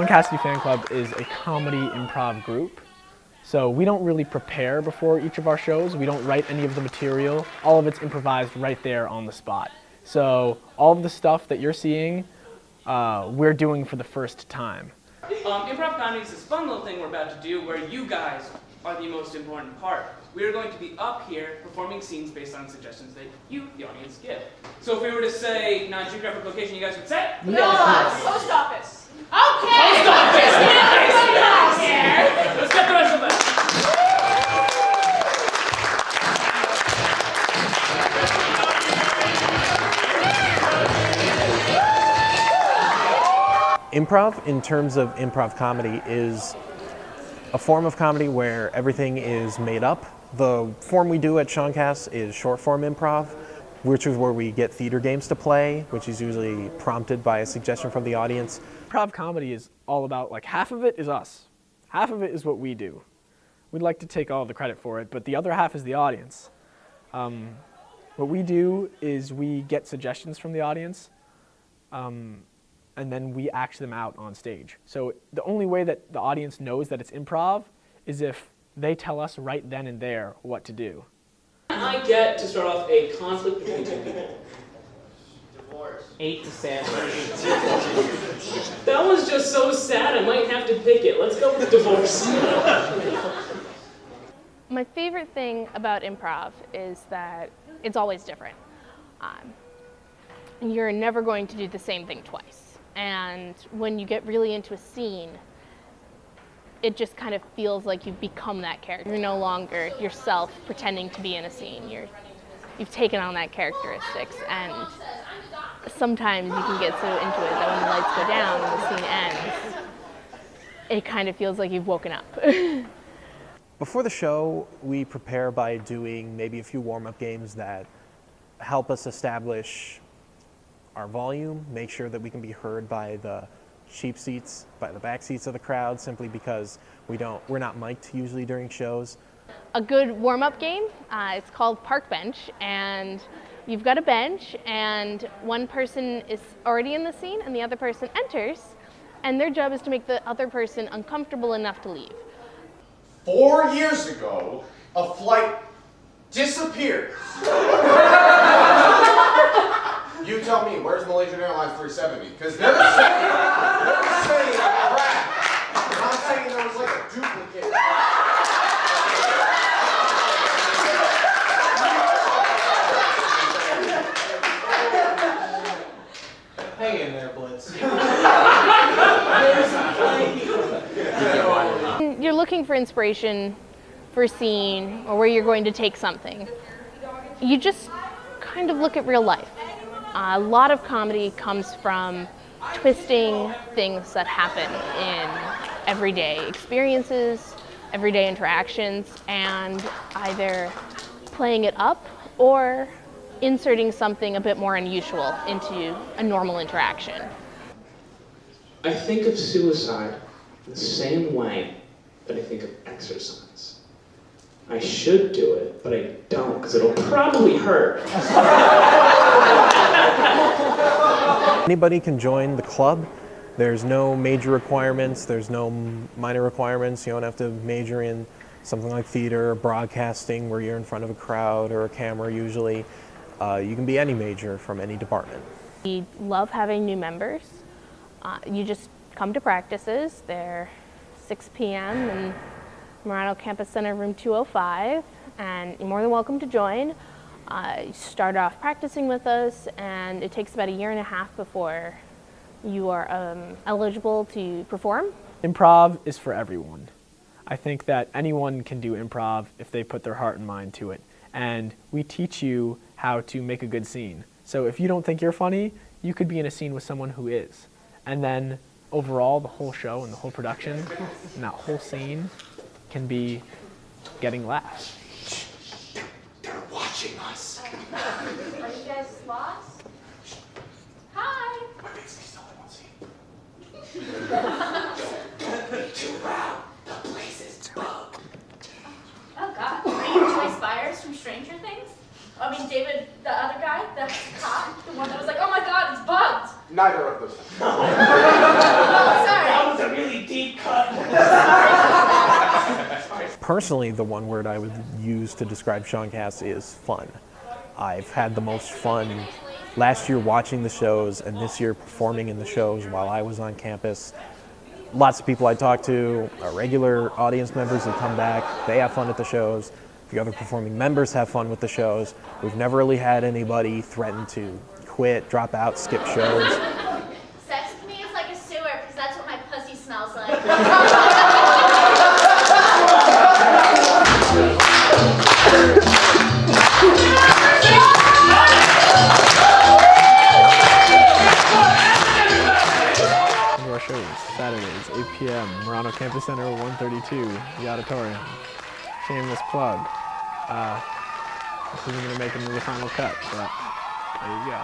Cassidy Fan Club is a comedy improv group. So we don't really prepare before each of our shows. We don't write any of the material. All of it's improvised right there on the spot. So all of the stuff that you're seeing, we're doing for the first time. Improv comedy is this fun little thing we're about to do where you guys are the most important part. We are going to be up here performing scenes based on suggestions that you, the audience, give. So if we were to say non-geographic location, you guys would say? Yes. Post office. Okay! Post office! Let's get the rest of it. Improv, in terms of improv comedy, is a form of comedy where everything is made up. The form we do at Shauncast is short form improv, which is where we get theater games to play, which is usually prompted by a suggestion from the audience. Improv comedy is all about, like, half of it is us. Half of it is what we do. We'd like to take all the credit for it, but the other half is the audience. What we do is we get suggestions from the audience, and then we act them out on stage. So the only way that the audience knows that it's improv is if they tell us right then and there what to do. I get to start off a conflict between two people. Divorce. 8 to 7. That was just so sad, I might have to pick it. Let's go with divorce. My favorite thing about improv is that it's always different. You're never going to do the same thing twice. And when you get really into a scene, it just kind of feels like you've become that character. You're no longer yourself pretending to be in a scene. You've taken on that characteristics, and sometimes you can get so into it that when the lights go down and the scene ends, it kind of feels like you've woken up. Before the show, we prepare by doing maybe a few warm-up games that help us establish our volume, make sure that we can be heard by the cheap seats, by the back seats of the crowd, simply because we're not mic'd usually during shows. A good warm-up game, it's called Park Bench, and you've got a bench, and one person is already in the scene, and the other person enters, and their job is to make the other person uncomfortable enough to leave. 4 years ago, a flight disappeared. You tell me, where's Malaysian Airlines 370? Because they're saying it crashed. I'm not saying there was like a duplicate. Hang in there, Blitz. You're looking for inspiration for a scene or where you're going to take something. You just kind of look at real life. A lot of comedy comes from twisting things that happen in everyday experiences, everyday interactions, and either playing it up or inserting something a bit more unusual into a normal interaction. I think of suicide the same way that I think of exercise. I should do it, but I don't, because it'll probably hurt. Anybody can join the club. There's no major requirements, there's no minor requirements. You don't have to major in something like theater or broadcasting where you're in front of a crowd or a camera usually. You can be any major from any department. We love having new members. You just come to practices. They're 6 p.m. in Murano Campus Center, room 205, and you're more than welcome to join. You start off practicing with us, and it takes about a year and a half before you are eligible to perform. Improv is for everyone. I think that anyone can do improv if they put their heart and mind to it. And we teach you how to make a good scene. So if you don't think you're funny, you could be in a scene with someone who is. And then overall, the whole show and the whole production and that whole scene can be getting laughs. They're watching. watching us. Are you guys lost? Hi. My big still won't see. Don't be too loud. The place is bugged. Oh God. Are you Joyce Byers from Stranger Things? I mean, David, the other guy, the cop, the one that was like, oh my God, it's bugged. Neither of those. Oh, sorry. That was a really deep cut. Personally, the one word I would use to describe Shaun Cassidy is fun. I've had the most fun last year watching the shows and this year performing in the shows while I was on campus. Lots of people I talk to, our regular audience members who come back, they have fun at the shows. The other performing members have fun with the shows. We've never really had anybody threaten to quit, drop out, skip shows. Sex with me is like a sewer, because that's what my pussy smells like. Our shows, Saturdays, 8 p.m., Murano Campus Center, 132, the auditorium. Shameless plug. This isn't going to make it into the final cut, but there you go.